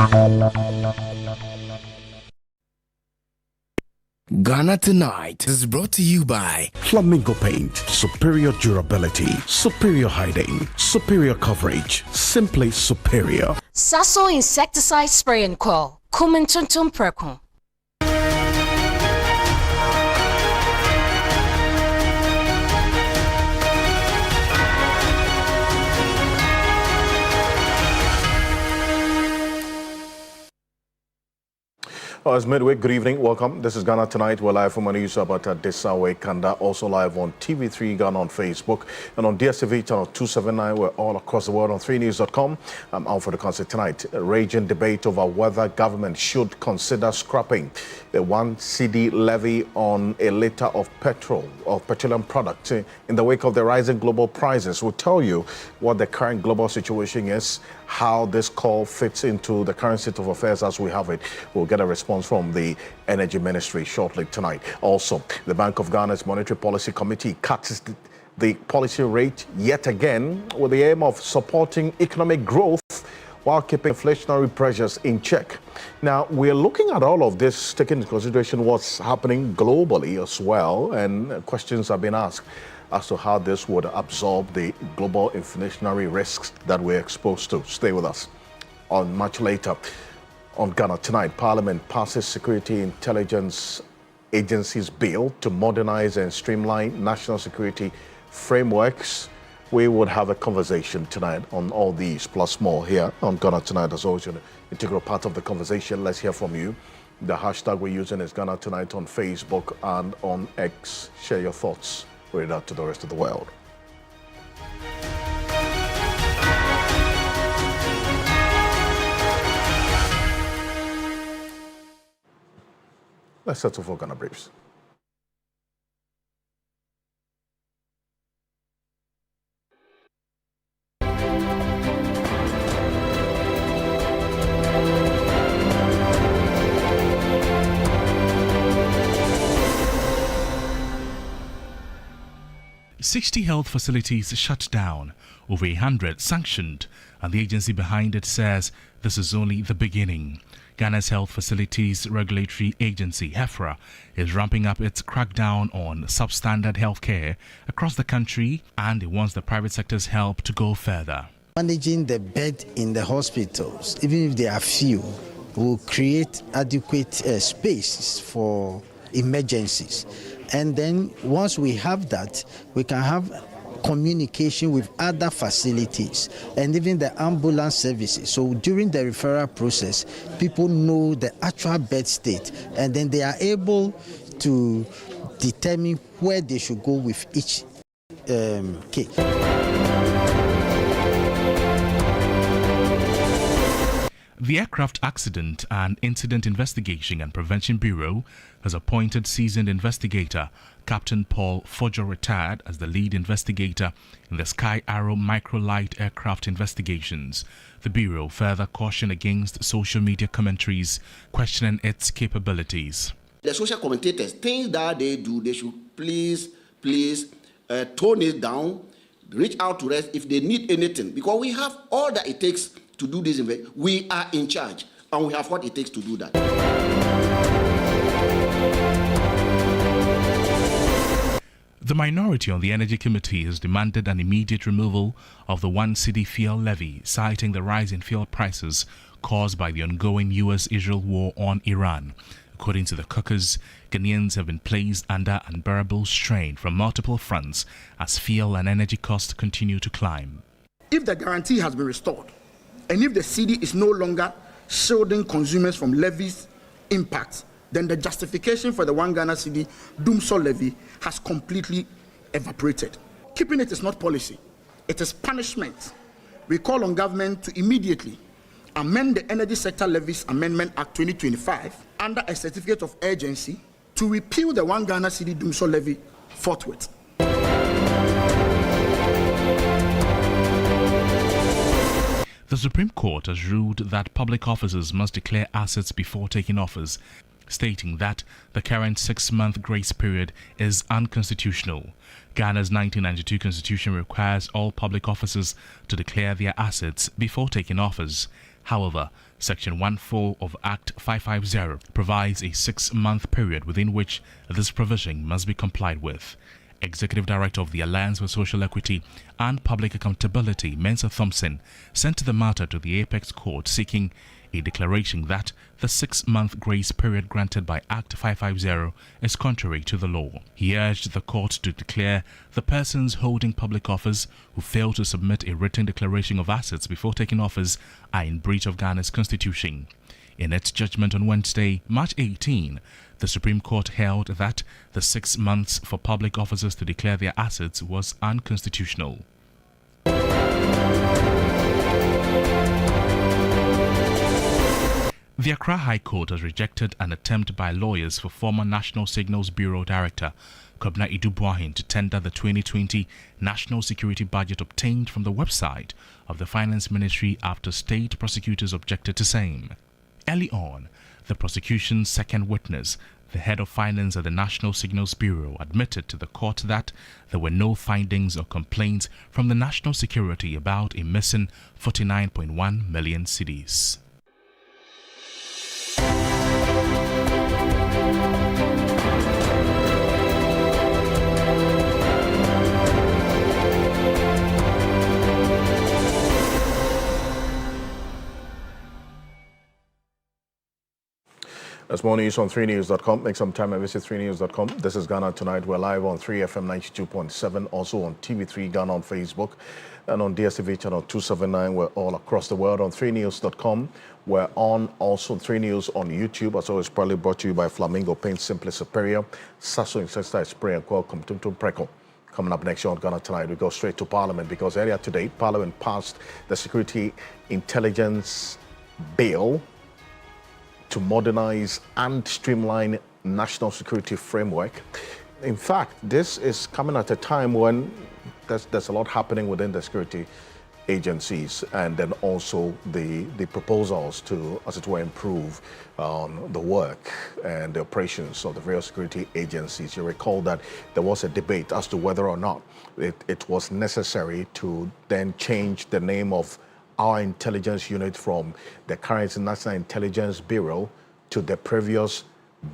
Ghana Tonight is brought to you by Flamingo Paint. Superior durability, superior hiding, superior coverage, simply superior. Sasso insecticide spray and coil. Kumintuntum Perkun. It's midweek. Good evening. Welcome. This is Ghana Tonight. We're live from news about Desawe Kanda. Also live on TV3 Ghana on Facebook and on DSTV channel 279. We're all across the world on 3news.com. I'm out for the concert tonight. A raging debate over whether government should consider scrapping the 1 cedi levy on a litre of petrol or petroleum product in the wake of the rising global prices. We'll tell you what the current global situation is, how this call fits into the current state of affairs as we have it. We'll get a response from the Energy Ministry shortly tonight. Also, the Bank of Ghana's Monetary Policy Committee cuts the policy rate yet again with the aim of supporting economic growth while keeping inflationary pressures in check. Now, we're looking at all of this, taking into consideration what's happening globally as well, and questions have been asked as to how this would absorb the global inflationary risks that we're exposed to. Stay with us. On much later, on Ghana Tonight, Parliament passes Security Intelligence Agency's bill to modernize and streamline national security frameworks. We would have a conversation tonight on all these, plus more, here on Ghana Tonight. As always, an integral part of the conversation. Let's hear from you. The hashtag we're using is Ghana Tonight on Facebook and on X. Share your thoughts. Read it out to the rest of the world. Let's settle for Ghana Briefs. "60 health facilities shut down, over 100 sanctioned, and the agency behind it says this is only the beginning. Ghana's Health Facilities Regulatory Agency, HeFRA, is ramping up its crackdown on substandard healthcare across the country, and it wants the private sector's help to go further. Managing the bed in the hospitals, even if there are few, will create adequate space for emergencies. And then once we have that, we can have communication with other facilities and even the ambulance services. So during the referral process, people know the actual bed state, and then they are able to determine where they should go with each case. The Aircraft Accident and Incident Investigation and Prevention Bureau has appointed seasoned investigator Captain Paul Fojo retired as the lead investigator in the Sky Arrow microlight aircraft investigations. The Bureau further cautioned against social media commentaries questioning its capabilities. The social commentators, things that they do, they should please tone it down, reach out to us if they need anything, because we have all that it takes to do this. We are in charge, and we have what it takes to do that. The minority on the Energy Committee has demanded an immediate removal of the 1 cedi fuel levy, citing the rise in fuel prices caused by the ongoing US-Israel war on Iran. According to the caucus, Ghanaians have been placed under unbearable strain from multiple fronts as fuel and energy costs continue to climb. If the guarantee has been restored, and if the cedi is no longer shielding consumers from levies impacts, then the justification for the 1 Ghana cedi doomsday levy has completely evaporated. Keeping it is not policy, it is punishment. We call on government to immediately amend the Energy Sector Levies Amendment Act 2025 under a certificate of urgency to repeal the 1 Ghana cedi doomsday levy forthwith. The Supreme Court has ruled that public officers must declare assets before taking office, stating that the current 6-month grace period is unconstitutional. Ghana's 1992 constitution requires all public officers to declare their assets before taking office. However, Section 14 of Act 550 provides a 6-month period within which this provision must be complied with. Executive Director of the Alliance for Social Equity and Public Accountability, Mensa Thompson, sent the matter to the Apex Court seeking a declaration that the 6-month grace period granted by Act 550 is contrary to the law. He urged the court to declare the persons holding public office who fail to submit a written declaration of assets before taking office are in breach of Ghana's constitution. In its judgment on Wednesday, March 18, the Supreme Court held that the 6 months for public officers to declare their assets was unconstitutional. The Accra High Court has rejected an attempt by lawyers for former National Signals Bureau Director Kobna Idubuahin to tender the 2020 National Security Budget obtained from the website of the Finance Ministry after state prosecutors objected to same. Early on, the prosecution's second witness, the head of finance at the National Signals Bureau, admitted to the court that there were no findings or complaints from the national security about a missing 49.1 million cedis. That's more news on 3news.com. Make some time and visit 3news.com. This is Ghana Tonight. We're live on 3FM 92.7, also on TV3 Ghana on Facebook, and on DSTV channel 279. We're all across the world on 3news.com. We're on also 3 News on YouTube. As always, probably brought to you by Flamingo Paint, Simply Superior, Sasso Insecticide Spray and Quell Comtumtum Preco. Coming up next year on Ghana Tonight, we go straight to Parliament because earlier today, Parliament passed the Security Intelligence Bill to modernize and streamline national security framework. In fact, this is coming at a time when there's a lot happening within the security agencies, and then also the proposals to, as it were, improve the work and the operations of the various security agencies. You recall that there was a debate as to whether or not it was necessary to then change the name of our intelligence unit from the current National Intelligence Bureau to the previous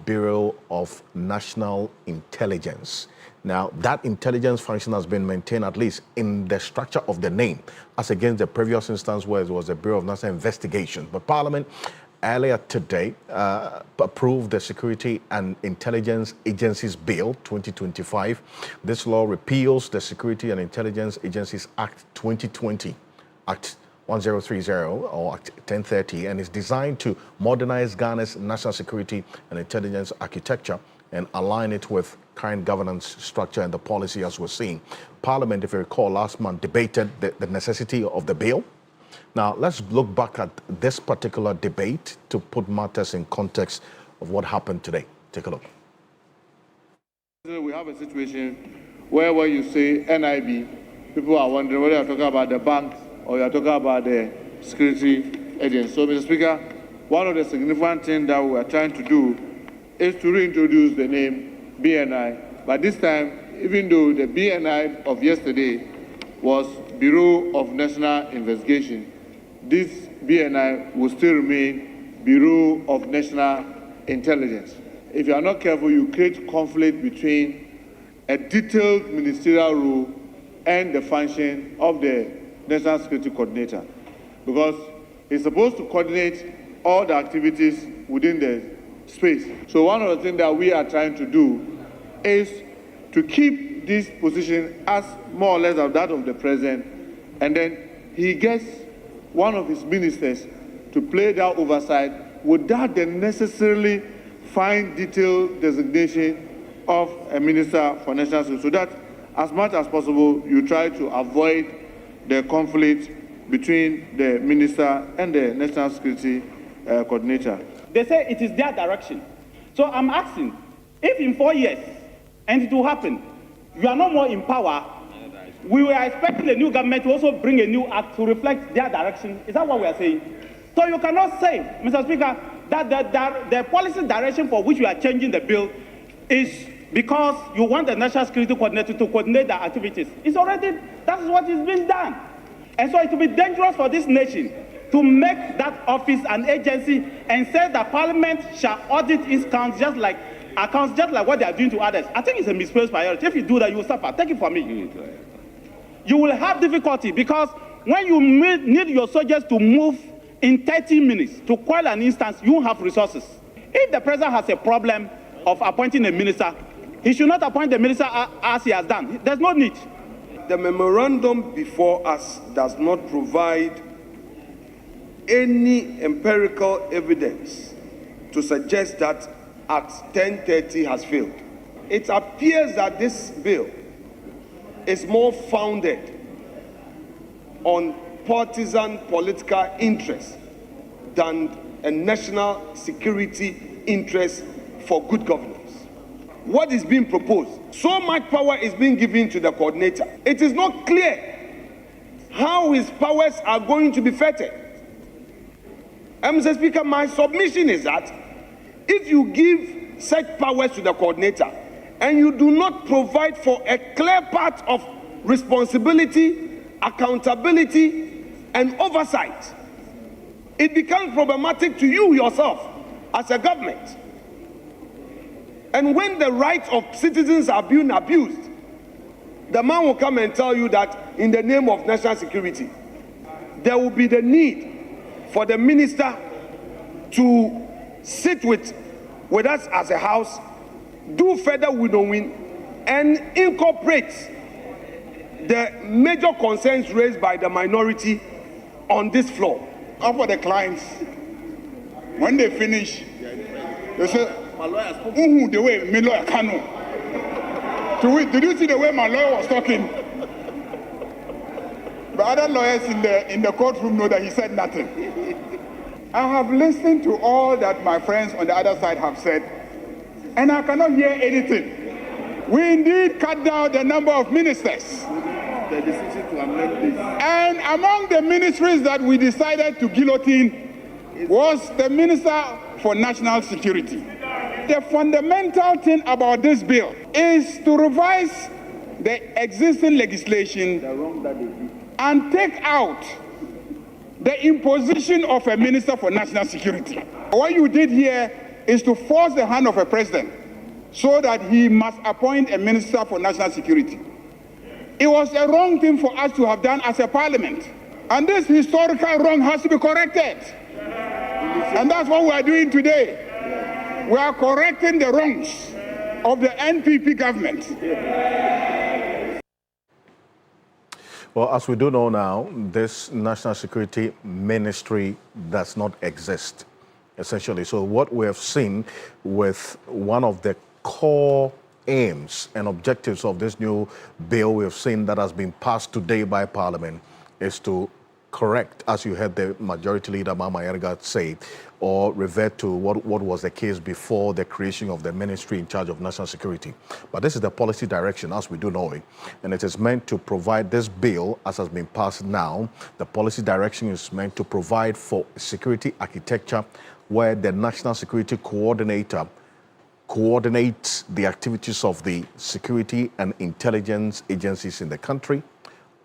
Bureau of National Intelligence. Now, that intelligence function has been maintained, at least in the structure of the name, as against the previous instance where it was the Bureau of National Investigation. But Parliament earlier today approved the Security and Intelligence Agencies Bill 2025. This law repeals the Security and Intelligence Agencies Act 2020, Act 1030 or Act 1030, and is designed to modernize Ghana's national security and intelligence architecture and align it with current governance structure and the policy as we're seeing. Parliament, if you recall, last month debated the necessity of the bill. Now, let's look back at this particular debate to put matters in context of what happened today. Take a look. We have a situation where when you say NIB, people are wondering whether you're talking about the banks or you're talking about the security agency. So, Mr. Speaker, one of the significant things that we are trying to do is to reintroduce the name BNI. But this time, even though the BNI of yesterday was Bureau of National Investigation, this BNI will still remain Bureau of National Intelligence. If you are not careful, you create conflict between a detailed ministerial role and the function of the National Security Coordinator, because he's supposed to coordinate all the activities within the space. So one of the things that we are trying to do is to keep this position as more or less of that of the president, and then he gets one of his ministers to play that oversight without the necessarily fine detailed designation of a minister for national security, so that as much as possible you try to avoid the conflict between the minister and the national security coordinator. They say it is their direction. So I'm asking, if in 4 years, and it will happen, you are no more in power, we were expecting the new government to also bring a new act to reflect their direction. Is that what we are saying? So you cannot say, Mr. Speaker, that the policy direction for which we are changing the bill is because you want the National Security Coordinator to coordinate the activities. It's already, that is what is being done. And so it will be dangerous for this nation to make that office an agency and say that Parliament shall audit its accounts just like what they are doing to others. I think it's a misplaced priority. If you do that, you will suffer. Take it from me. You will have difficulty because when you need your soldiers to move in 30 minutes to quell an instance, you won't have resources. If the president has a problem of appointing a minister, he should not appoint the minister as he has done. There's no need. The memorandum before us does not provide any empirical evidence to suggest that Act 1030 has failed. It appears that this bill is more founded on partisan political interest than a national security interest for good governance. What is being proposed? So much power is being given to the coordinator. It is not clear how his powers are going to be fettered. Mr. Speaker, my submission is that if you give such powers to the coordinator and you do not provide for a clear path of responsibility, accountability, and oversight, it becomes problematic to you yourself as a government. And when the rights of citizens are being abused, the man will come and tell you that in the name of national security, there will be the need for the minister to sit with us as a house, do further winnowing, and incorporate the major concerns raised by the minority on this floor. Up for the clients, when they finish, they say, the way my lawyer can. Did you see the way my lawyer was talking? The other lawyers in the courtroom know that he said nothing. I have listened to all that my friends on the other side have said, and I cannot hear anything. We indeed cut down the number of ministers. The decision to amend this. And among the ministries that we decided to guillotine was the Minister for National Security. The fundamental thing about this bill is to revise the existing legislation and take out the imposition of a Minister for National Security. What you did here is to force the hand of a president so that he must appoint a Minister for National Security. It was a wrong thing for us to have done as a parliament. And this historical wrong has to be corrected. And that's what we are doing today. We are correcting the wrongs of the NPP government. Well, as we do know now, this National Security Ministry does not exist, essentially. So what we have seen with one of the core aims and objectives of this new bill we have seen that has been passed today by Parliament is to correct, as you heard the Majority Leader Mama Yarga say, or revert to what was the case before the creation of the ministry in charge of national security. But this is the policy direction, as we do know it, and it is meant to provide this bill, as has been passed now. The policy direction is meant to provide for security architecture where the National Security Coordinator coordinates the activities of the security and intelligence agencies in the country.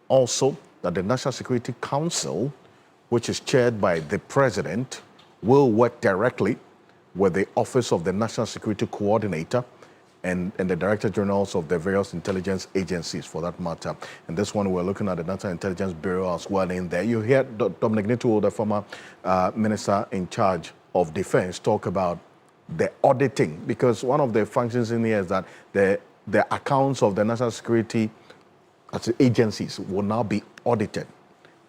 Also, that the National Security Council, which is chaired by the President, will work directly with the Office of the National Security Coordinator and the Director Generals of the various intelligence agencies, for that matter. And this one, we're looking at the National Intelligence Bureau as well in there. You hear Dominic Neto, the former Minister in charge of Defense, talk about the auditing, because one of the functions in here is that the accounts of the National Security agencies will now be audited.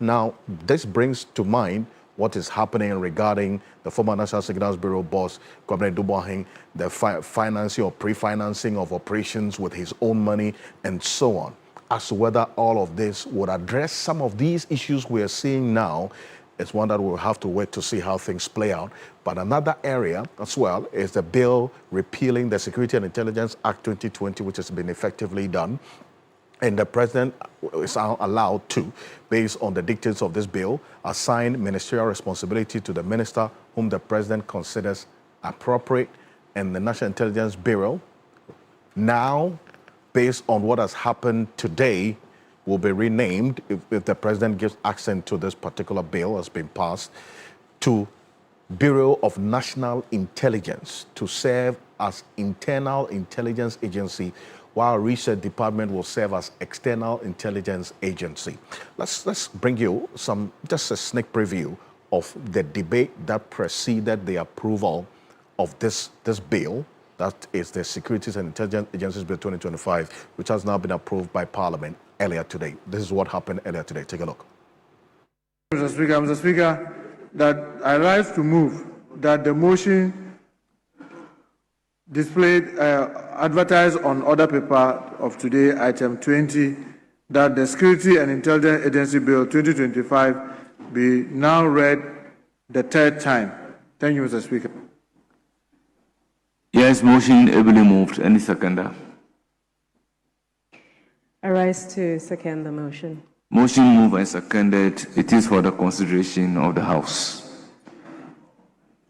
Now, this brings to mind what is happening regarding the former National Security Bureau boss, Kwabena Duboahing, the financing or pre-financing of operations with his own money and so on. As to whether all of this would address some of these issues we are seeing now, it's one that we'll have to wait to see how things play out. But another area as well is the bill repealing the Security and Intelligence Act 2020, which has been effectively done. And the president is allowed to, based on the dictates of this bill, assign ministerial responsibility to the minister whom the president considers appropriate. And the National Intelligence Bureau, now, based on what has happened today, will be renamed, if the president gives accent to this particular bill has been passed, to Bureau of National Intelligence, to serve as internal intelligence agency, while research department will serve as external intelligence agency. Let's bring you just a sneak preview of the debate that preceded the approval of this bill, that is the Securities and Intelligence Agencies Bill 2025, which has now been approved by Parliament earlier today. This is what happened earlier today. Take a look. Mr. Speaker, that I rise to move that the motion displayed, advertised on order paper of today, item 20, that the Security and Intelligence Agency Bill 2025 be now read the third time. Thank you, Mr. Speaker. Yes, motion ably moved. Any seconder? I rise to second the motion. Motion moved and seconded. It is for the consideration of the House.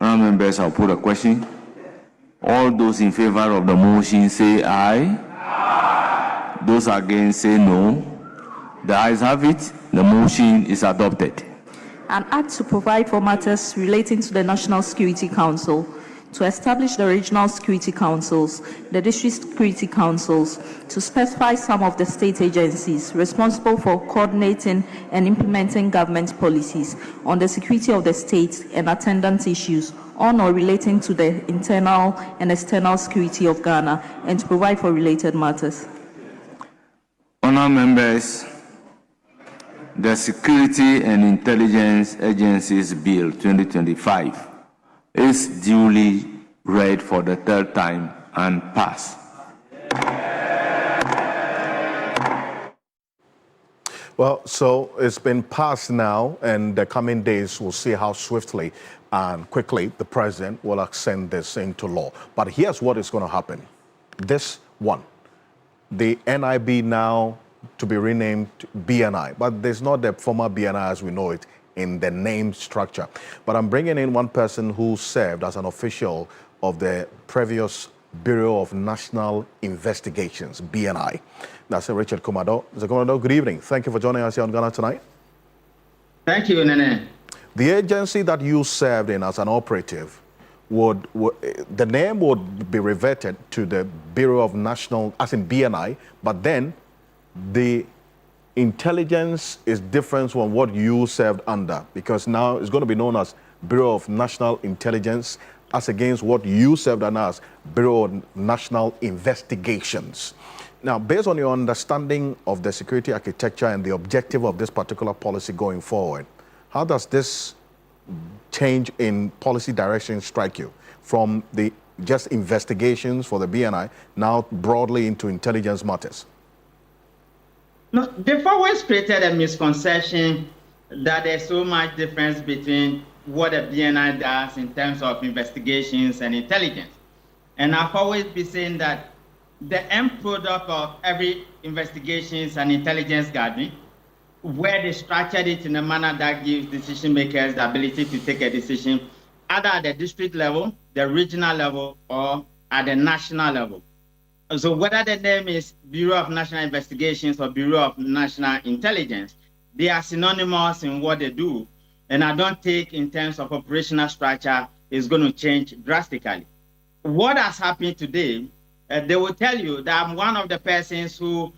Honourable members, I'll put a question. All those in favor of the motion say aye. Aye. Those against say no. The ayes have it. The motion is adopted. An act to provide for matters relating to the National Security Council, to establish the regional security councils, the district security councils, to specify some of the state agencies responsible for coordinating and implementing government policies on the security of the state and attendant issues on or relating to the internal and external security of Ghana, and to provide for related matters. Honourable members, the Security and Intelligence Agencies Bill 2025 is duly read for the third time and passed. Well, so it's been passed now, and the coming days will see how swiftly and quickly the president will accent this into law. But here's what is going to happen. This one, the NIB now to be renamed BNI, but there's not the former BNI as we know it in the name structure. But I'm bringing in one person who served as an official of the previous Bureau of National Investigations, BNI. That's Richard Kumadoe. Mr. Kumadoe, good evening. Thank you for joining us here on Ghana Tonight. Thank you, Nene. The agency that you served in as an operative, the name would be reverted to the Bureau of National, as in BNI, but then the intelligence is different from what you served under, because now it's going to be known as Bureau of National Intelligence as against what you served under as Bureau of National Investigations. Now, based on your understanding of the security architecture and the objective of this particular policy going forward, how does this change in policy direction strike you from the just investigations for the BNI now broadly into intelligence matters? No, they've always created a misconception that there's so much difference between what a BNI does in terms of investigations and intelligence. And I've always been saying that the end product of every investigations and intelligence gathering, where they structured it in a manner that gives decision makers the ability to take a decision, either at the district level, the regional level, or at the national level. So whether the name is Bureau of National Investigations or Bureau of National Intelligence, they are synonymous in what they do. And I don't think in terms of operational structure is going to change drastically. What has happened today, they will tell you that I'm one of the persons who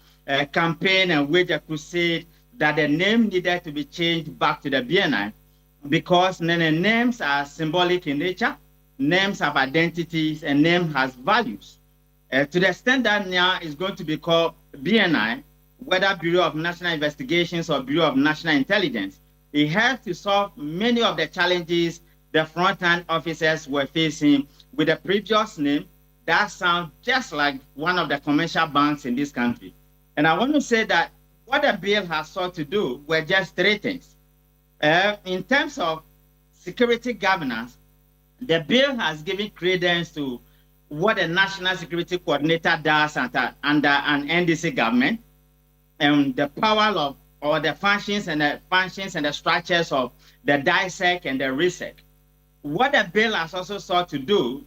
campaigned and waged a crusade that the name needed to be changed back to the BNI because names are symbolic in nature, names have identities, and name has values. To the extent that now is going to be called BNI, whether Bureau of National Investigations or Bureau of National Intelligence, it has to solve many of the challenges the front-end officers were facing with the previous name that sounds just like one of the commercial banks in this country. And I want to say that what the bill has sought to do were just three things. In terms of security governance, the bill has given credence to what the National Security Coordinator does under an NDC government, and the power of or the functions and the structures of the DISEC and the RESEC. What the bill has also sought to do,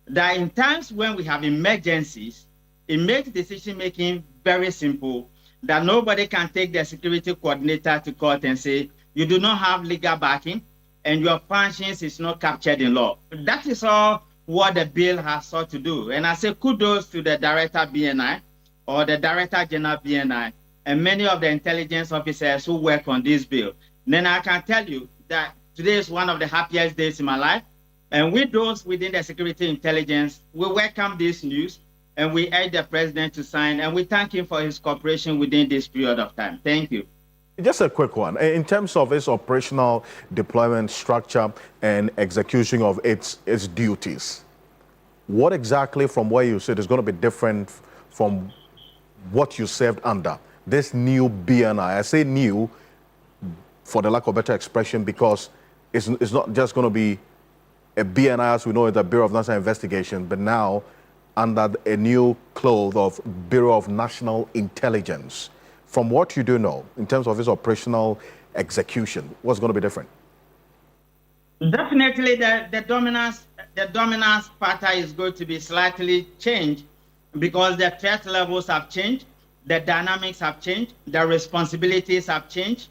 that in times when we have emergencies, it makes decision making very simple, that nobody can take the security coordinator to court and say, you do not have legal backing and your functions is not captured in law. That is all what the bill has sought to do. And I say kudos to the Director BNI or the Director General BNI and many of the intelligence officers who work on this bill. Then I can tell you that today is one of the happiest days in my life. And with those within the security intelligence, we welcome this news and we urge the president to sign, and we thank him for his cooperation within this period of time. Thank you. Just a quick one. In terms of its operational deployment structure and execution of its duties, what exactly from where you said is going to be different from what you served under this new BNI? I say new for the lack of better expression because it's not just going to be a BNI as we know it, the Bureau of National Investigation, but now under a new cloth of Bureau of National Intelligence. From what you do know, in terms of its operational execution, what's going to be different? Definitely, the dominance pattern is going to be slightly changed because the threat levels have changed, the dynamics have changed, the responsibilities have changed,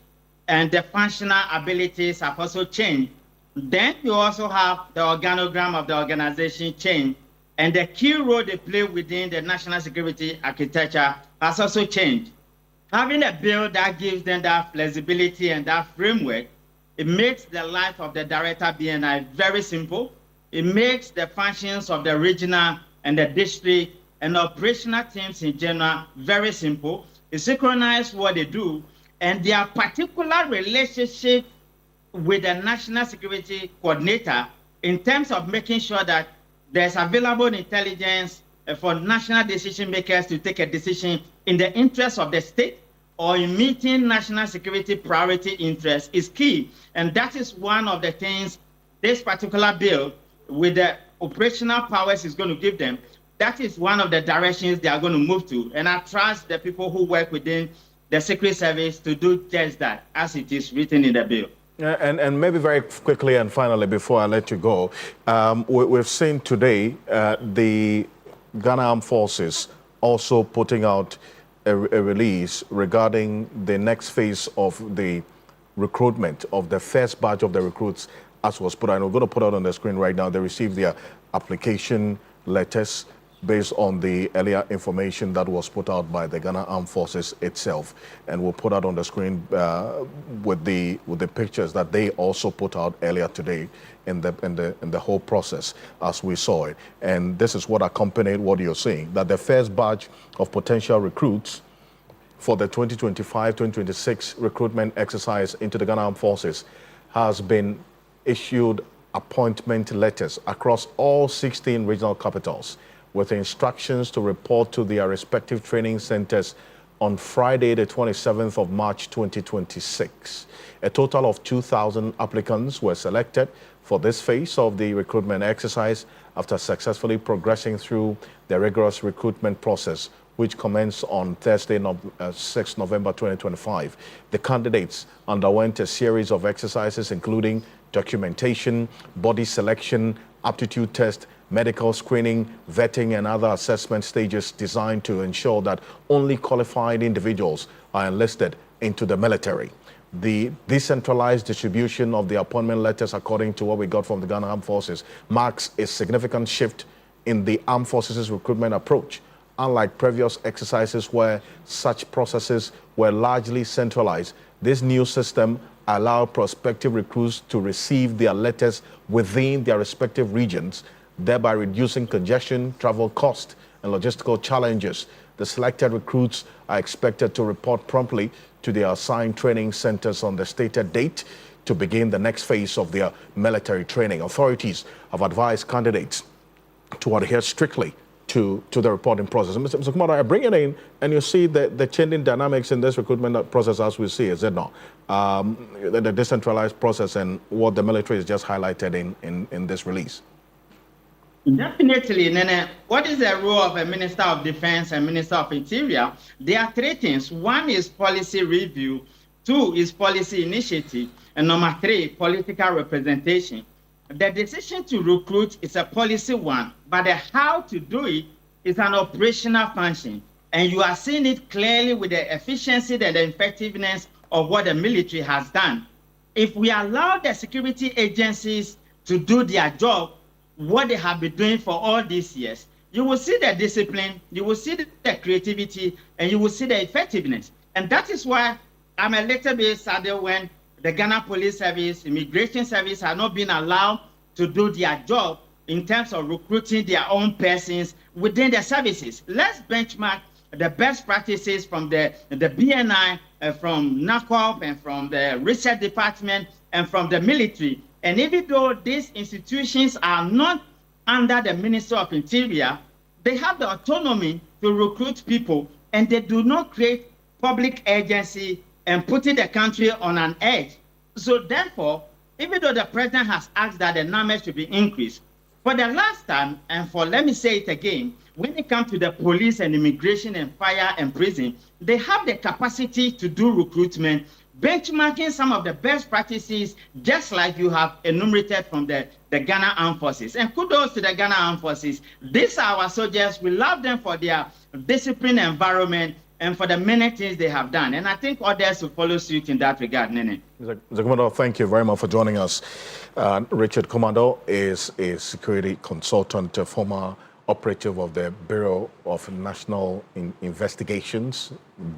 and the functional abilities have also changed. Then you also have the organogram of the organization change, and the key role they play within the national security architecture has also changed. Having a bill that gives them that flexibility and that framework, it makes the life of the Director BNI very simple. It makes the functions of the regional and the district and operational teams in general very simple. It synchronizes what they do, and their particular relationship with the National Security Coordinator in terms of making sure that there's available intelligence for national decision makers to take a decision in the interest of the state or in meeting national security priority interests is key. And that is one of the things this particular bill with the operational powers is going to give them. That is one of the directions they are going to move to. And I trust the people who work within the Secret Service to do just that, as it is written in the bill. And maybe very quickly and finally, before I let you go, we've seen today the Ghana Armed Forces also putting out a release regarding the next phase of the recruitment of the first batch of the recruits, as was put out. And we're going to put out on the screen right now. They received their application letters based on the earlier information that was put out by the Ghana Armed Forces itself, and we'll put out on the screen with the pictures that they also put out earlier today in the whole process as we saw it. And this is what accompanied what you're seeing, that the first batch of potential recruits for the 2025-2026 recruitment exercise into the Ghana Armed Forces has been issued appointment letters across all 16 regional capitals, with instructions to report to their respective training centers on Friday, the 27th of March, 2026. A total of 2,000 applicants were selected for this phase of the recruitment exercise after successfully progressing through the rigorous recruitment process, which commenced on Thursday, 6 November 2025. The candidates underwent a series of exercises, including documentation, body selection, aptitude test, medical screening, vetting, and other assessment stages designed to ensure that only qualified individuals are enlisted into the military. The decentralized distribution of the appointment letters, according to what we got from the Ghana Armed Forces, marks a significant shift in the Armed Forces recruitment approach. Unlike previous exercises where such processes were largely centralized, this new system allows prospective recruits to receive their letters within their respective regions, thereby reducing congestion, travel cost, and logistical challenges. The selected recruits are expected to report promptly to their assigned training centers on the stated date to begin the next phase of their military training. Authorities have advised candidates to adhere strictly to the reporting process. Mr. Kumadoe, I bring it in, and you see the changing dynamics in this recruitment process as we see, is it not? The decentralized process and what the military has just highlighted in this release. Definitely, Nene. What is the role of a Minister of Defense and Minister of Interior? There are three things. One is policy review, two is policy initiative, and number three, political representation. The decision to recruit is a policy one, but the how to do it is an operational function. And you are seeing it clearly with the efficiency and the effectiveness of what the military has done. If we allow the security agencies to do their job, what they have been doing for all these years, you will see the discipline, you will see the creativity, and you will see the effectiveness. And that is why I'm a little bit saddened when the Ghana Police Service, Immigration Service are not being allowed to do their job in terms of recruiting their own persons within the services. Let's benchmark the best practices from the BNI, from NACOP, and from the research department, and from the military. And even though these institutions are not under the Minister of Interior, they have the autonomy to recruit people, and they do not create public agency and putting the country on an edge. So therefore, even though the president has asked that the numbers should be increased, for the last time, and for let me say it again, when it comes to the police and immigration and fire and prison, they have the capacity to do recruitment, benchmarking some of the best practices, just like you have enumerated from the Ghana Armed Forces. And kudos to the Ghana Armed Forces. These are our soldiers. We love them for their disciplined environment and for the many things they have done. And I think others will follow suit in that regard, Nene. Mr. Kumadoe, thank you very much for joining us. Richard Kumadoe is a security consultant, a former operative of the Bureau of National Investigations,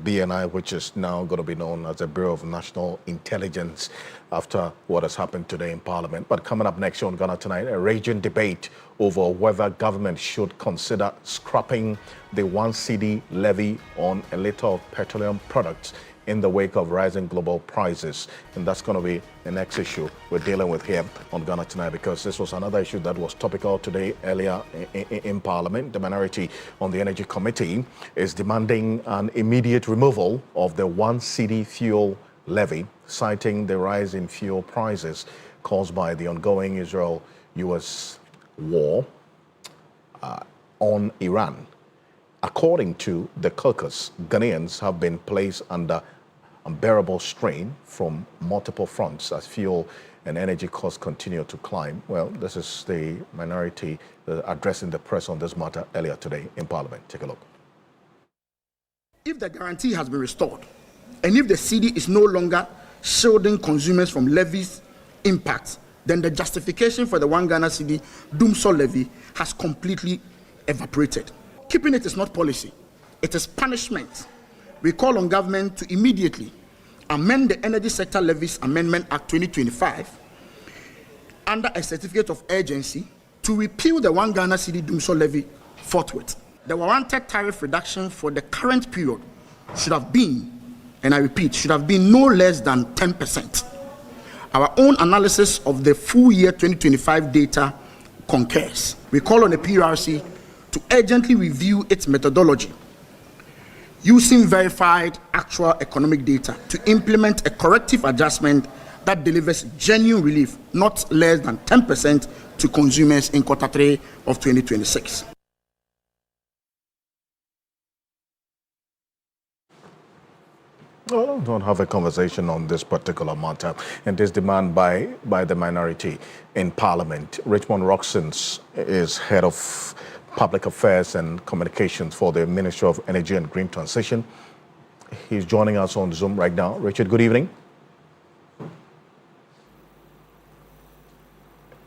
BNI, which is now going to be known as the Bureau of National Intelligence after what has happened today in Parliament. But coming up next on Ghana Tonight, a raging debate over whether government should consider scrapping the 1 cedi levy on a liter of petroleum products in the wake of rising global prices. And that's going to be the next issue we're dealing with here on Ghana Tonight, because this was another issue that was topical today earlier in Parliament. The minority on the Energy Committee is demanding an immediate removal of the 1 cedi fuel levy, citing the rise in fuel prices caused by the ongoing Israel-US war on Iran. According to the caucus, Ghanaians have been placed under unbearable strain from multiple fronts as fuel and energy costs continue to climb. Well, this is the minority addressing the press on this matter earlier today in Parliament. Take a look. If the guarantee has been restored, and if the cedi is no longer shielding consumers from levies impacts, then the justification for the 1 Ghana cedi doomsday levy has completely evaporated. Keeping it is not policy, it is punishment. We call on government to immediately amend the Energy Sector Levies Amendment Act 2025 under a certificate of urgency to repeal the 1 Ghana cedi doomsday levy forthwith. The warranted tariff reduction for the current period should have been, and I repeat, should have been no less than 10%. Our own analysis of the full year 2025 data concurs. We call on the PRC to urgently review its methodology using verified actual economic data to implement a corrective adjustment that delivers genuine relief, not less than 10% to consumers in Q3 of 2026. Well, I don't have a conversation on this particular matter and this demand by the minority in Parliament. Richmond Roxons is head of Public Affairs and Communications for the Ministry of Energy and Green Transition. He's joining us on Zoom right now. Richard, good evening.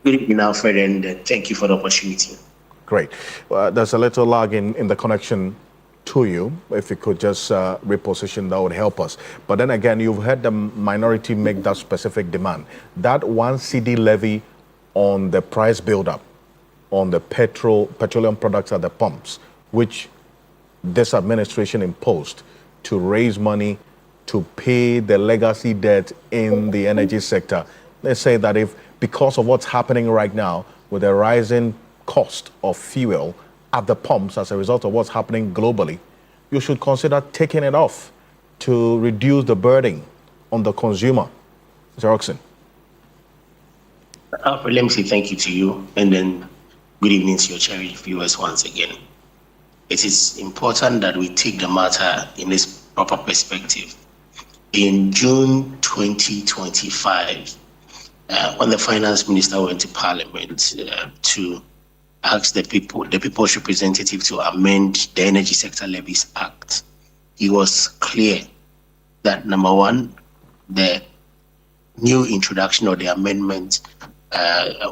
Good evening, Alfred, and thank you for the opportunity. Great. There's a little lag in the connection to you. If you could just reposition, that would help us. But then again, you've heard the minority make that specific demand. That 1 cedi levy on the price build-up on the petroleum products at the pumps, which this administration imposed to raise money to pay the legacy debt in the energy sector. They say that if, because of what's happening right now with the rising cost of fuel at the pumps as a result of what's happening globally, you should consider taking it off to reduce the burden on the consumer. Mr. Roxon. Alfred, let me say thank you to you, and then good evening to your cherished viewers once again. It is important that we take the matter in this proper perspective. In June 2025, when the finance minister went to Parliament to asked the people's representative to amend the Energy Sector Levies Act, he was clear that number one, the new introduction or the amendment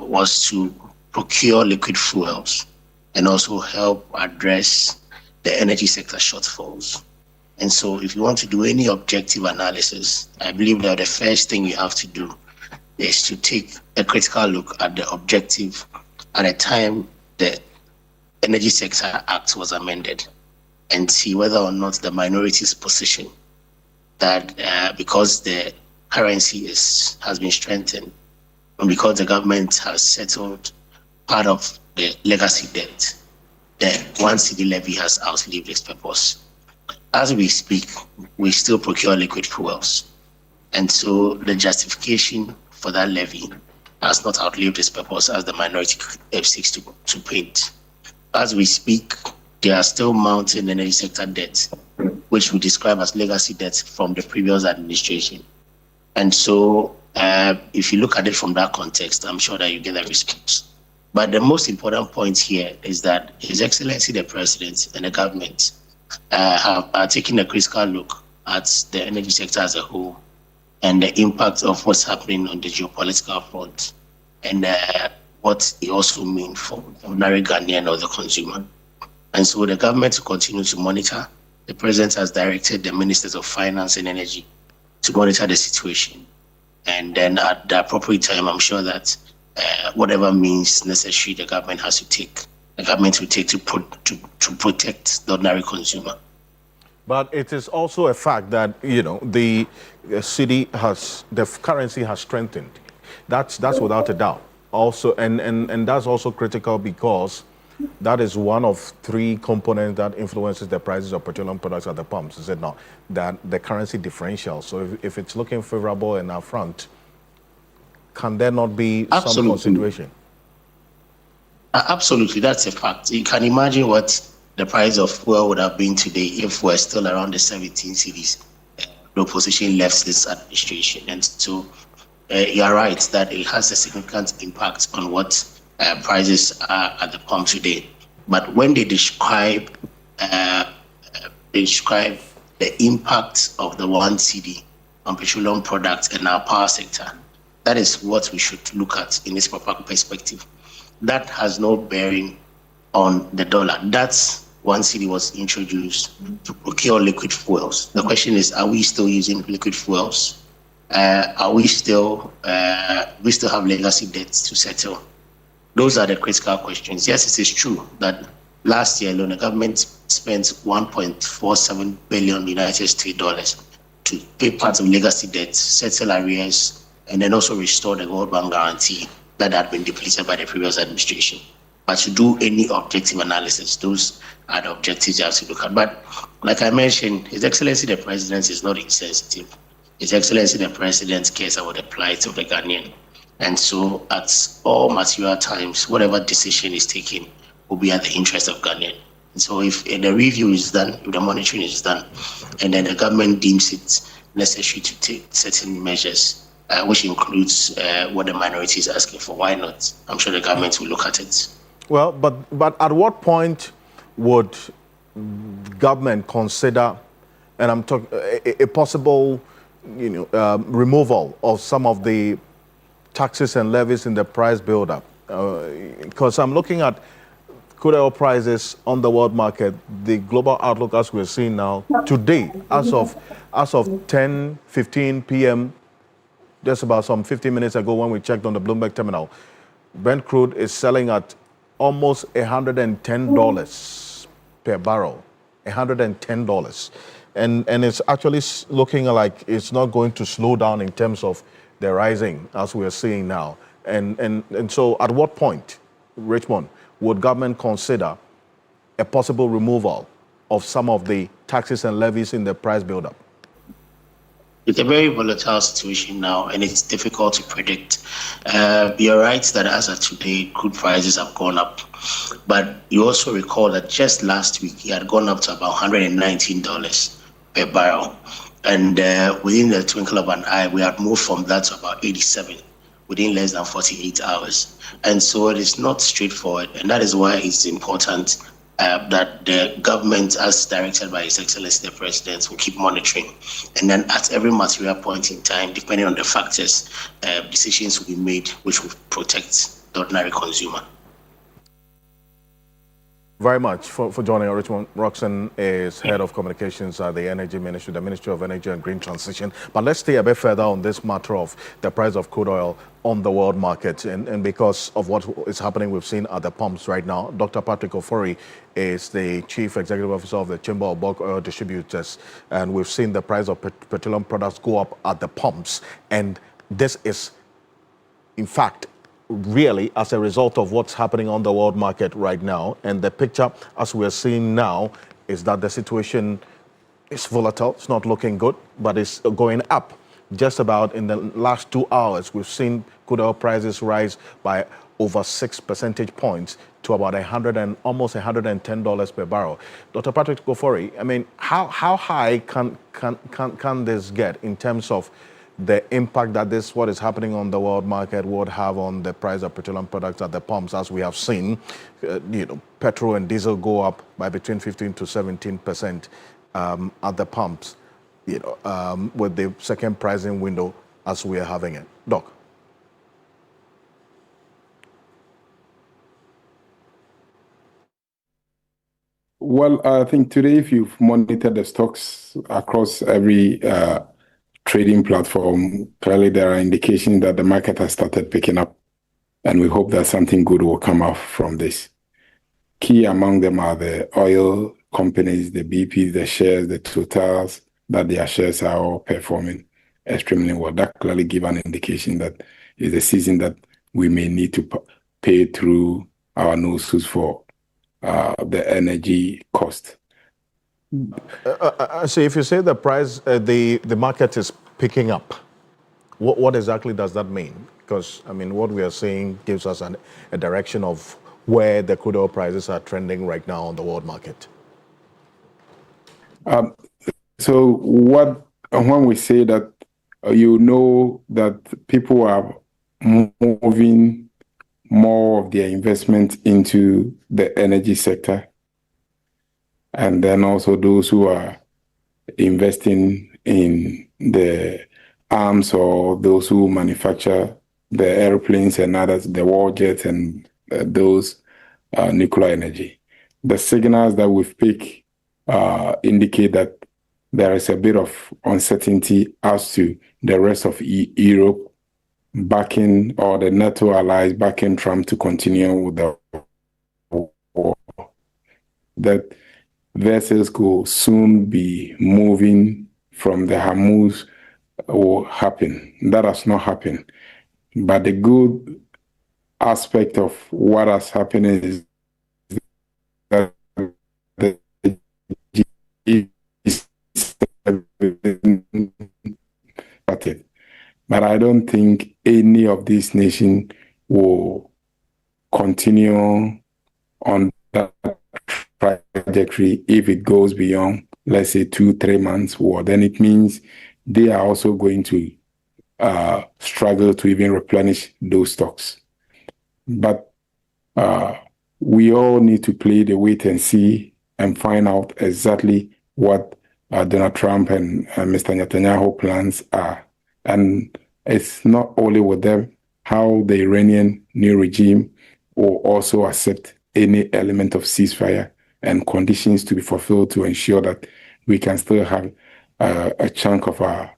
was to procure liquid fuels and also help address the energy sector shortfalls. And so if you want to do any objective analysis, I believe that the first thing you have to do is to take a critical look at the objective at the time the Energy Sector Act was amended and see whether or not the minority's position that because the currency has been strengthened and because the government has settled part of the legacy debt, the 1 cedi levy has outlived its purpose. As we speak, we still procure liquid fuels. And so the justification for that levy has not outlived its purpose as the minority seeks to paint. As we speak, there are still mounting energy sector debt, which we describe as legacy debt from the previous administration. And so if you look at it from that context, I'm sure that you get a response. But the most important point here is that His Excellency the President and the government are taking a critical look at the energy sector as a whole and the impact of what's happening on the geopolitical front and what it also means for ordinary Ghanaian or the consumer. And so the government will continue to monitor. The President has directed the Ministers of Finance and Energy to monitor the situation. And then at the appropriate time, I'm sure that whatever means necessary the government has to take, the government will take to protect the ordinary consumer. But it is also a fact that, you know, the currency has strengthened. That's without a doubt. Also, and that's also critical because that is one of 3 components that influences the prices of petroleum products at the pumps, is it not? That the currency differential. So if it's looking favorable in our front, can there not be some consideration? Absolutely, that's a fact. You can imagine what the price of fuel would have been today if we're still around the 17 cities. The opposition left this administration. And so you're right that it has a significant impact on what prices are at the pump today. But when they describe the impact of the 1 cedi on petroleum products in our power sector, that is what we should look at in this proper perspective. That has no bearing on the dollar. That's 1 cedi was introduced to procure liquid fuels. The question is, are we still using liquid fuels? We still have legacy debts to settle? Those are the critical questions. Yes, it is true that last year alone, the government spent $1.47 billion United States dollars to pay parts of legacy debts, settle arrears, and then also restore the World Bank guarantee that had been depleted by the previous administration. But to do any objective analysis, those are the objectives you have to look at. But like I mentioned, His Excellency the President is not insensitive. His Excellency the President cares about the plight of the Ghanaian. And so at all material times, whatever decision is taken will be at the interest of Ghanaian. And so if the review is done, if the monitoring is done, and then the government deems it necessary to take certain measures, which includes what the minority is asking for, why not? I'm sure the government will look at it. Well, but at what point would government consider, and I'm talking a possible, removal of some of the taxes and levies in the price buildup? Because I'm looking at crude oil prices on the world market, the global outlook as we're seeing now today, as of 10:15 p.m. Just about some 15 minutes ago when we checked on the Bloomberg terminal, Brent crude is selling at almost $110 per barrel, $110. And it's actually looking like it's not going to slow down in terms of the rising as we are seeing now. And so at what point, Richmond, would government consider a possible removal of some of the taxes and levies in the price buildup? It's a very volatile situation now, and it's difficult to predict. You're right that as of today, crude prices have gone up. But you also recall that just last week, it had gone up to about $119 per barrel. And within the twinkle of an eye, we had moved from that to about 87, within less than 48 hours. And so it is not straightforward. And that is why it's important that the government, as directed by His Excellency the President, will keep monitoring. And then at every material point in time, depending on the factors, decisions will be made which will protect the ordinary consumer. Very much for joining us. Richmond Roxon is Head of Communications at the Energy Ministry, the Ministry of Energy and Green Transition. But let's stay a bit further on this matter of the price of crude oil on the world market. And because of what is happening, we've seen at the pumps right now. Dr. Patrick Ofori is the Chief Executive Officer of the Chamber of Bulk Oil Distributors. And we've seen the price of petroleum products go up at the pumps. And this is, in fact, really as a result of what's happening on the world market right now. And the picture, as we're seeing now, is that the situation is volatile. It's not looking good, but it's going up. Just about in the last 2 hours, we've seen crude oil prices rise by over 6 percentage points to about almost $110 per barrel. Dr. Patrick Ofori, I mean, how high can this get in terms of the impact that what is happening on the world market would have on the price of petroleum products at the pumps? As we have seen, petrol and diesel go up by between 15 to 17% at the pumps, with the second pricing window as we are having it. Doc. Well, I think today, if you've monitored the stocks across every trading platform, clearly there are indications that the market has started picking up, and we hope that something good will come out from this. Key among them are the oil companies, the BP, the shares, the Totals, that their shares are all performing extremely well. That clearly gives an indication that it's a season that we may need to pay through our noses for the energy cost. So if you say the price, the market is picking up, what exactly does that mean? Because, I mean, what we are seeing gives us a direction of where the crude oil prices are trending right now on the world market. So when we say that, that people are moving more of their investment into the energy sector, and then also those who are investing in the arms or those who manufacture the airplanes and others, the war jets and those nuclear energy. The signals that we've picked indicate that there is a bit of uncertainty as to the rest of Europe backing, or the NATO allies backing Trump to continue with the war. That vessels could soon be moving from the Hormuz will happen. That has not happened. But the good aspect of what has happened is that the G7, but I don't think any of these nations will continue on that trajectory. If it goes beyond, let's say, 2-3 months war, then it means they are also going to struggle to even replenish those stocks. But we all need to play the wait and see and find out exactly what Donald Trump and Mr. Netanyahu plans are. And it's not only with them, how the Iranian new regime will also accept any element of ceasefire and conditions to be fulfilled to ensure that we can still have a chunk of our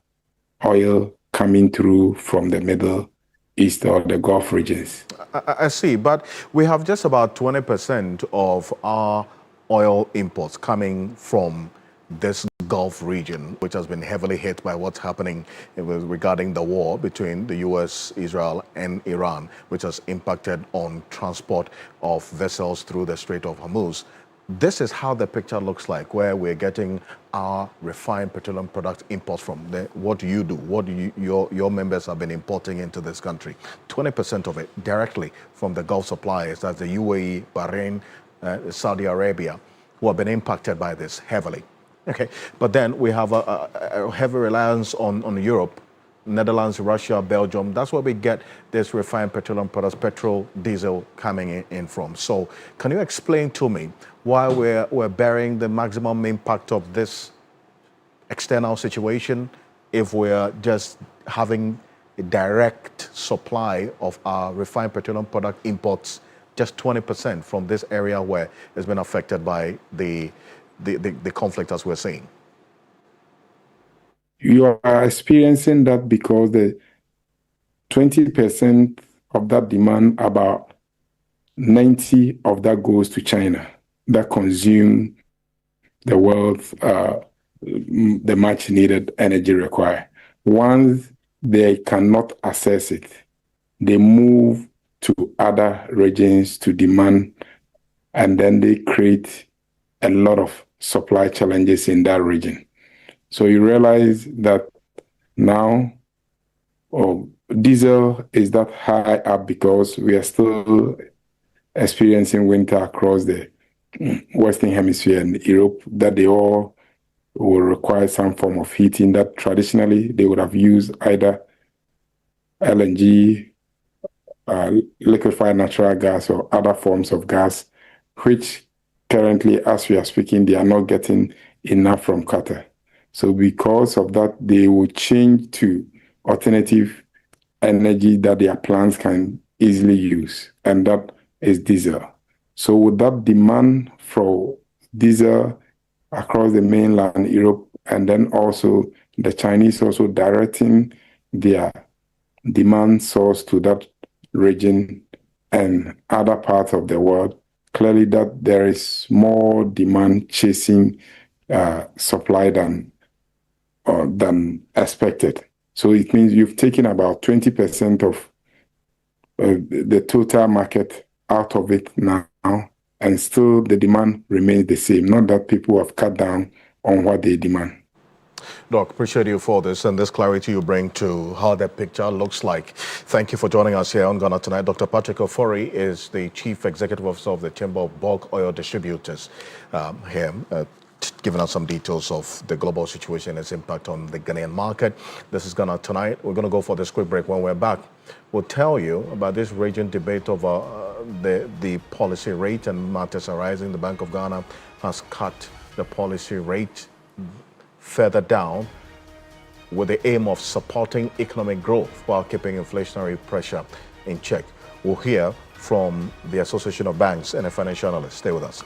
oil coming through from the Middle East or the Gulf regions. I see, but we have just about 20% of our oil imports coming from this Gulf region, which has been heavily hit by what's happening regarding the war between the U.S., Israel, and Iran, which has impacted on transport of vessels through the Strait of Hormuz. This is how the picture looks like, where we're getting our refined petroleum product imports from. What do you do? What do your members have been importing into this country? 20% of it directly from the Gulf suppliers, that's the UAE, Bahrain, Saudi Arabia, who have been impacted by this heavily. Okay, but then we have a heavy reliance on Europe Netherlands, Russia, Belgium. That's where we get this refined petroleum products, petrol, diesel coming in from. So can you explain to me why we're bearing the maximum impact of this external situation if we're just having a direct supply of our refined petroleum product imports, just 20% from this area where it's been affected by the conflict as we're seeing? You are experiencing that because the 20% of that demand, about 90 of that goes to China, that consume the world's the much needed energy required. Once they cannot access it, they move to other regions to demand, and then they create a lot of supply challenges in that region. So you realize that now diesel is that high up because we are still experiencing winter across the Western Hemisphere and Europe, that they all will require some form of heating that traditionally they would have used either LNG, liquefied natural gas, or other forms of gas, which currently, as we are speaking, they are not getting enough from Qatar. So because of that, they will change to alternative energy that their plants can easily use, and that is diesel. So with that demand for diesel across the mainland Europe, and then also the Chinese also directing their demand source to that region and other parts of the world, clearly that there is more demand chasing supply than expected. So it means you've taken about 20% of the total market out of it now, and still the demand remains the same. Not that people have cut down on what they demand. Doc, appreciate you for this and this clarity you bring to how that picture looks like. Thank you for joining us here on Ghana Tonight. Dr. Patrick Ofori is the Chief Executive Officer of the Chamber of Bulk Oil Distributors here, giving us some details of the global situation and its impact on the Ghanaian market. This is Ghana Tonight. We're going to go for this quick break. When we're back, we'll tell you about this region debate over the policy rate and matters arising. The Bank of Ghana has cut the policy rate further down with the aim of supporting economic growth while keeping inflationary pressure in check. We'll hear from the Association of Banks and a financial analyst. Stay with us.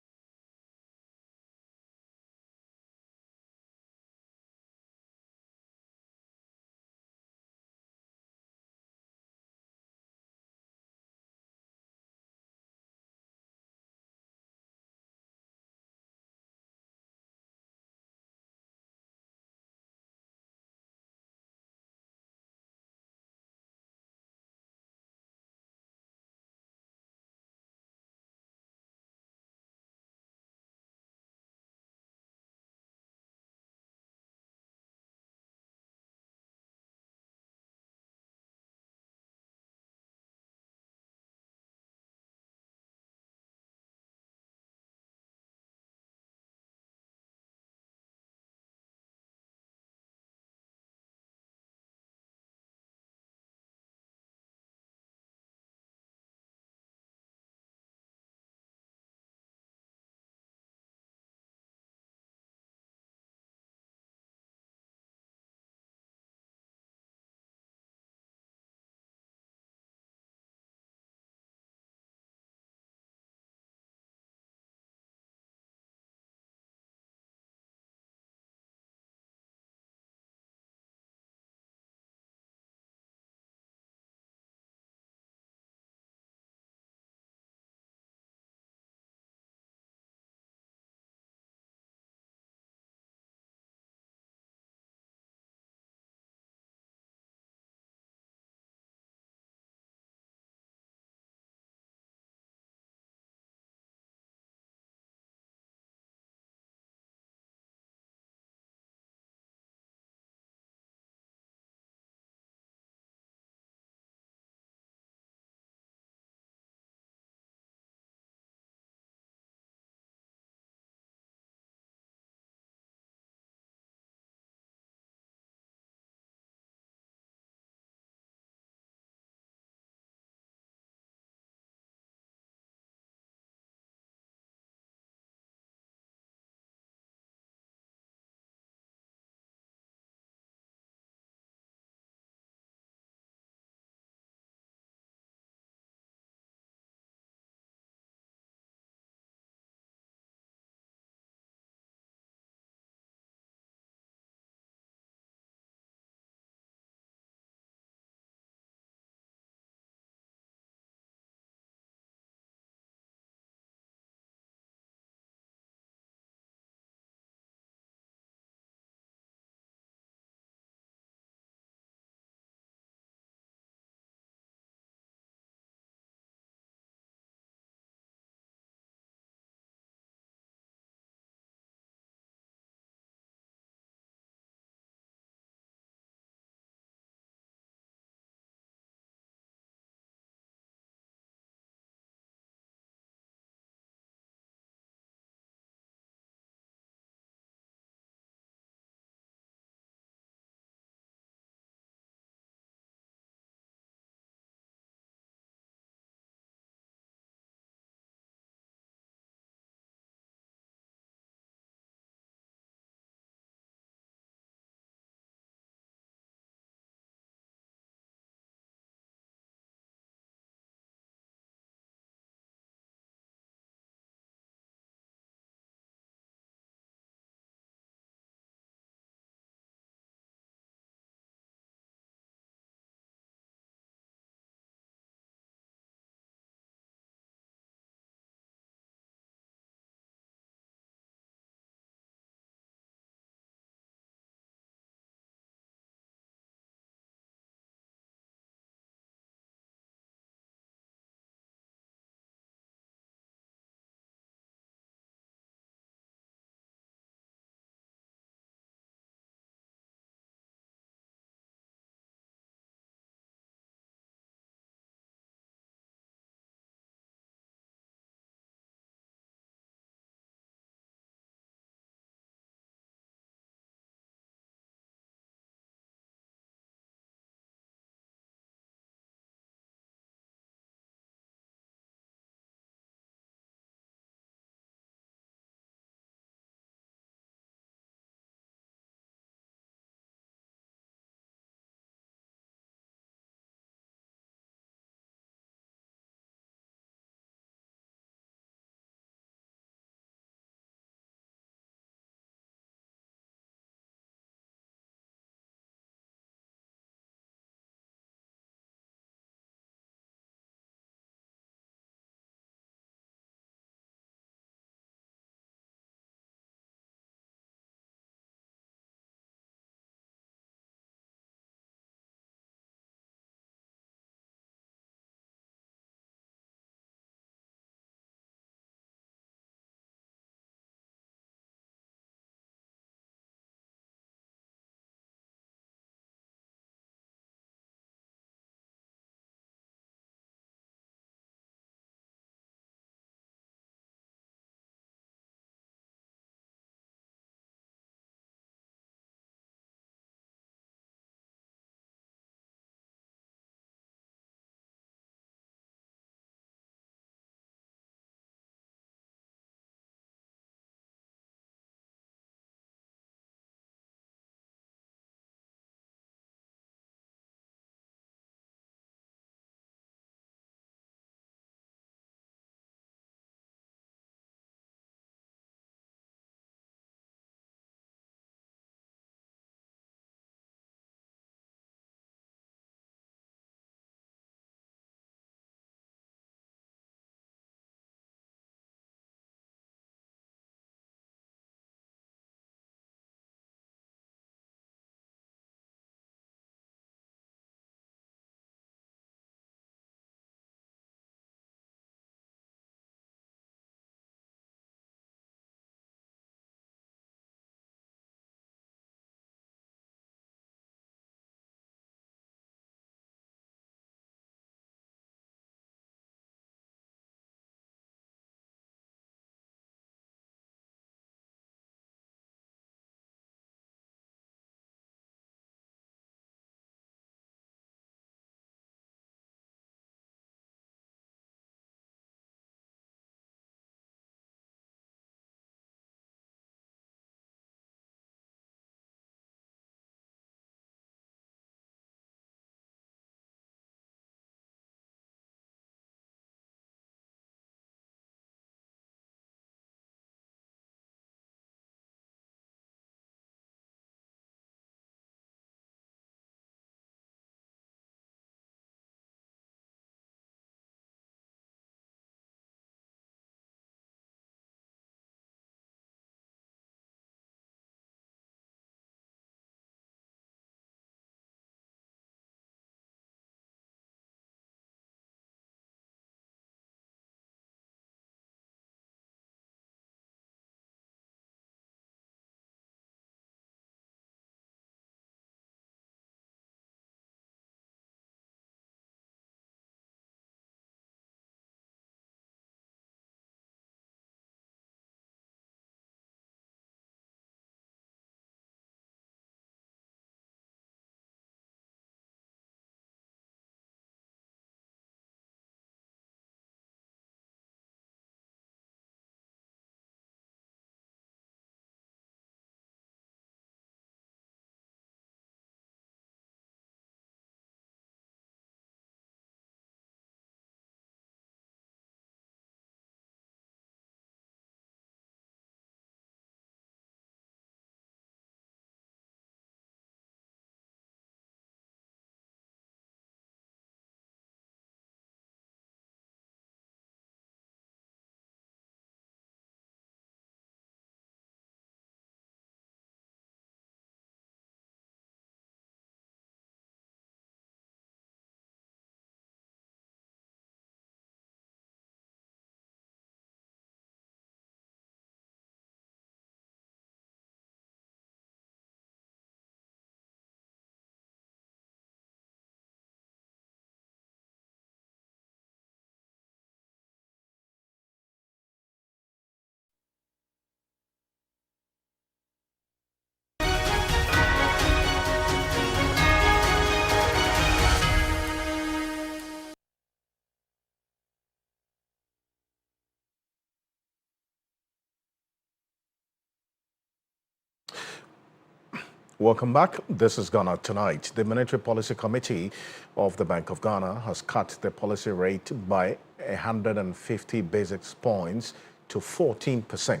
Welcome back. This is Ghana Tonight. The Monetary Policy Committee of the Bank of Ghana has cut the policy rate by 150 basis points to 14%.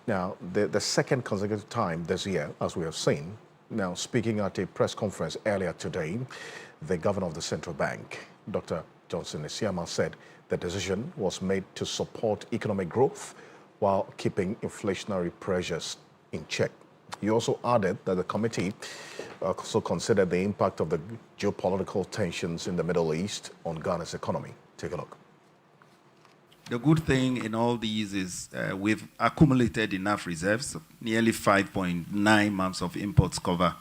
Now, the second consecutive time this year, as we have seen. Now, speaking at a press conference earlier today, the governor of the central bank, Dr. Johnson Esiama, said the decision was made to support economic growth while keeping inflationary pressures in check. He also added that the committee also considered the impact of the geopolitical tensions in the Middle East on Ghana's economy. Take a look. The good thing in all these is we've accumulated enough reserves, nearly 5.9 months of imports cover.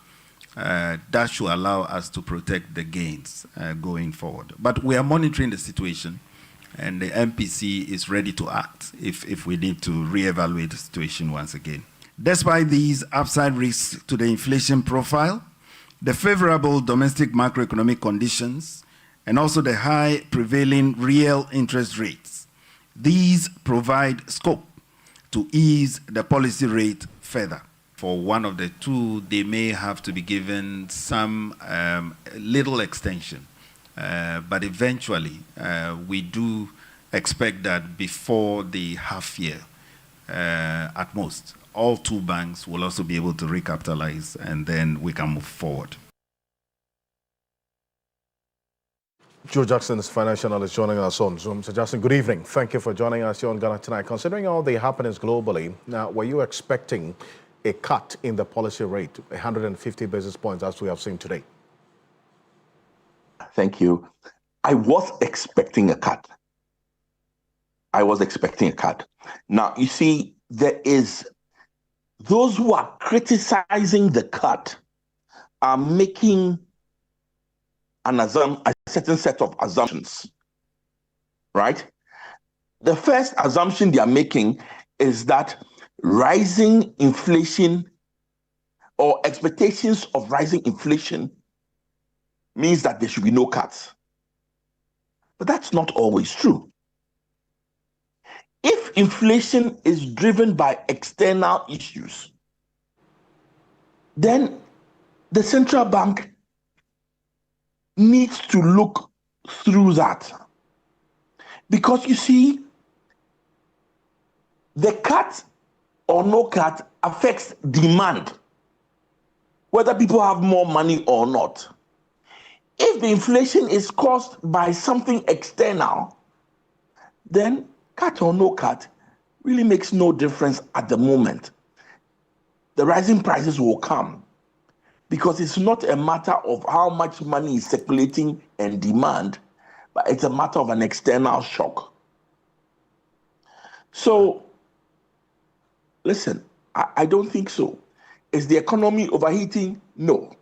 That should allow us to protect the gains going forward. But we are monitoring the situation, and the MPC is ready to act if we need to reevaluate the situation once again. Despite these upside risks to the inflation profile, the favorable domestic macroeconomic conditions, and also the high prevailing real interest rates, these provide scope to ease the policy rate further. For one of the two, they may have to be given some little extension. But eventually, we do expect that before the half year, at most, all two banks will also be able to recapitalize, and then we can move forward. Joe Jackson is financial analyst joining us on Zoom. So Jackson, good evening. Thank you for joining us here on Ghana Tonight. Considering all the happenings globally, now, were you expecting a cut in the policy rate, 150 basis points, as we have seen today? Thank you. I was expecting a cut. Now, you see, there is those who are criticizing the cut are making a certain set of assumptions, right? The first assumption they are making is that rising inflation or expectations of rising inflation means that there should be no cuts. But that's not always true. If inflation is driven by external issues, then the central bank needs to look through that. Because you see, the cut or no cut affects demand, whether people have more money or not. If the inflation is caused by something external, then cut or no cut really makes no difference at the moment. The rising prices will come because it's not a matter of how much money is circulating and demand, but it's a matter of an external shock. So, listen, I don't think so. Is the economy overheating? No.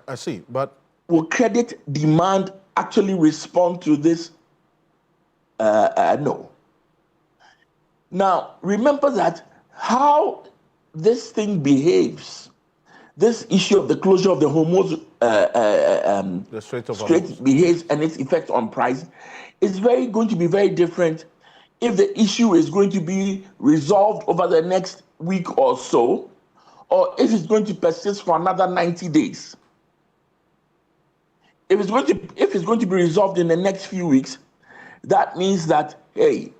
I see, but will credit demand actually respond to this? No. Now, remember that how this thing behaves, this issue of the closure of the Hormuz Strait behaves and its effect on price is going to be very different if the issue is going to be resolved over the next week or so, or if it's going to persist for another 90 days. If it's going to be resolved in the next few weeks, that means that, hey,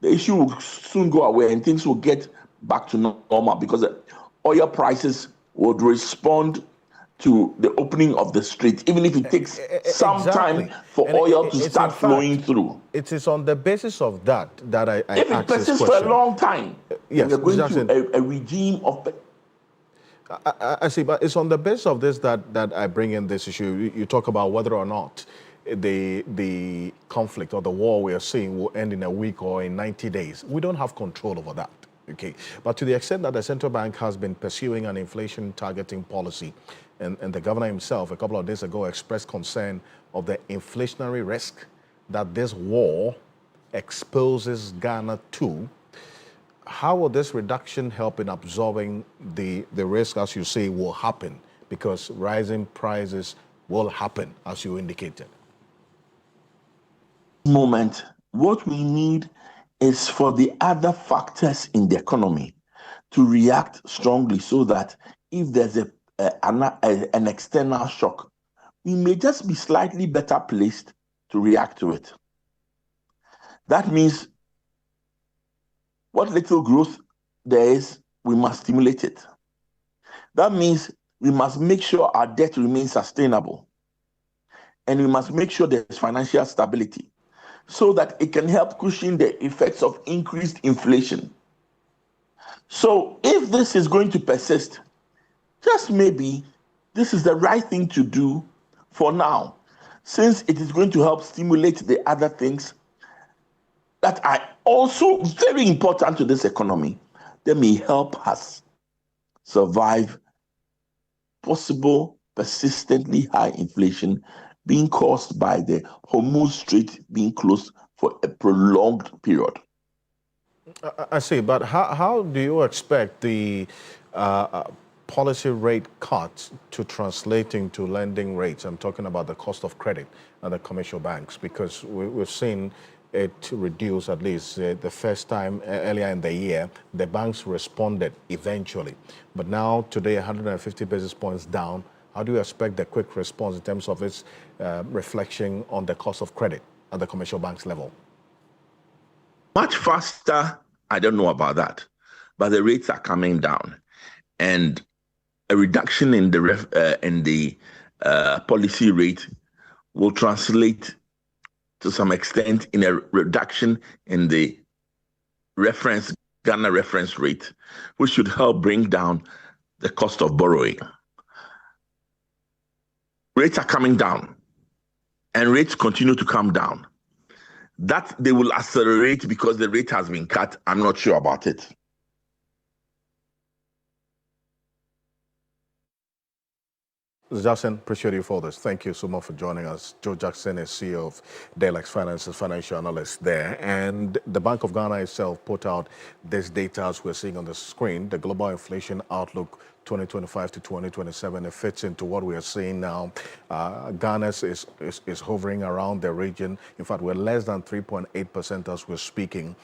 the issue will soon go away and things will get back to normal because the oil prices would respond to the opening of the strait, even if it takes some time for oil to start flowing through. It is on the basis of that I if it persists for a long time, yes, we're going to a regime of... I see, but it's on the basis of this that I bring in this issue. You talk about whether or not the conflict or the war we are seeing will end in a week or in 90 days. We don't have control over that, okay? But to the extent that the central bank has been pursuing an inflation targeting policy, and the governor himself a couple of days ago expressed concern of the inflationary risk that this war exposes Ghana to, how will this reduction help in absorbing the risk, as you say, will happen? Because rising prices will happen, as you indicated. Moment, what we need is for the other factors in the economy to react strongly so that if there's an external shock, we may just be slightly better placed to react to it. That means what little growth there is, we must stimulate it. That means we must make sure our debt remains sustainable. And we must make sure there's financial stability so that it can help cushion the effects of increased inflation. So if this is going to persist, just maybe this is the right thing to do for now, since it is going to help stimulate the other things that are also very important to this economy that may help us survive possible persistently high inflation being caused by the Hormuz Strait being closed for a prolonged period. I see, but how do you expect the policy rate cuts to translate into lending rates? I'm talking about the cost of credit at the commercial banks, because we've seen it reduce at least the first time earlier in the year. The banks responded eventually, but now today 150 basis points down. How do you expect the quick response in terms of its reflection on the cost of credit at the commercial banks level? Much faster, I don't know about that, but the rates are coming down, and a reduction in the policy rate will translate to some extent in a reduction in the Ghana reference rate, which should help bring down the cost of borrowing. Rates are coming down, and rates continue to come down. That they will accelerate because the rate has been cut, I'm not sure about it. Jackson, appreciate you for this. Thank you so much for joining us. Joe Jackson is CEO of Daylex Finance's financial analyst there. And the Bank of Ghana itself put out this data as we're seeing on the screen, the global inflation outlook 2025 to 2027. It fits into what we are seeing now. Ghana is hovering around the region. In fact, we're less than 3.8% as we're speaking.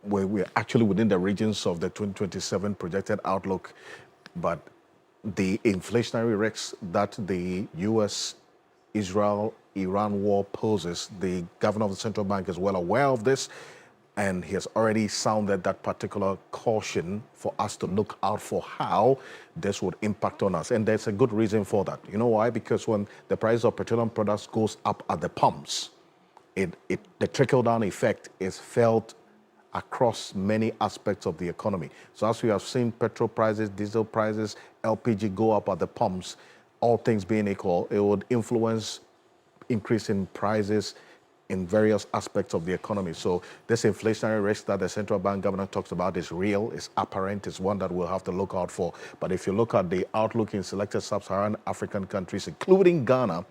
We're actually within the regions of the 2027 projected outlook, but the inflationary risks that the U.S.-Israel-Iran war poses, the governor of the central bank is well aware of this, and he has already sounded that particular caution for us to look out for how this would impact on us. And there's a good reason for that. You know why? Because when the price of petroleum products goes up at the pumps, the trickle-down effect is felt across many aspects of the economy. So as we have seen petrol prices, diesel prices, LPG go up at the pumps, all things being equal, it would influence increase in prices in various aspects of the economy. So this inflationary risk that the central bank governor talks about is real, is apparent, is one that we'll have to look out for. But if you look at the outlook in selected sub-Saharan African countries, including Ghana,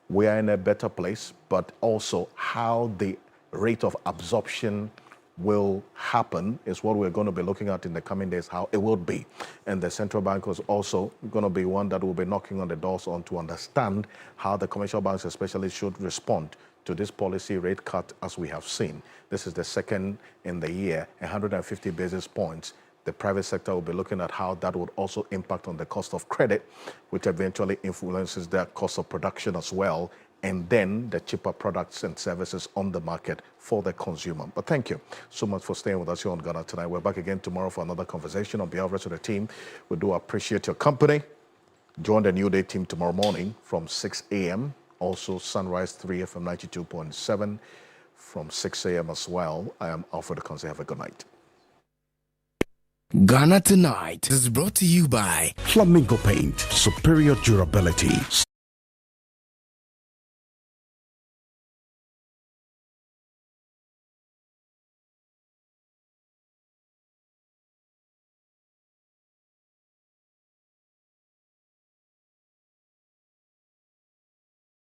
we are in a better place, but also how the rate of absorption will happen is what we're going to be looking at in the coming days, how it will be. And the central bank is also going to be one that will be knocking on the doors on to understand how the commercial banks especially should respond to this policy rate cut as we have seen. This is the second in the year, 150 basis points. The private sector will be looking at how that would also impact on the cost of credit, which eventually influences their cost of production as well, and then the cheaper products and services on the market for the consumer. But thank you so much for staying with us here on Ghana Tonight. We're back again tomorrow for another conversation. On behalf of the rest of the team, we do appreciate your company. Join the New Day team tomorrow morning from 6 a.m. Also, Sunrise 3 FM 92.7 from 6 a.m. as well. I am Alfred Akonse. Have a good night. Ghana Tonight is brought to you by Flamingo Paint, superior durability.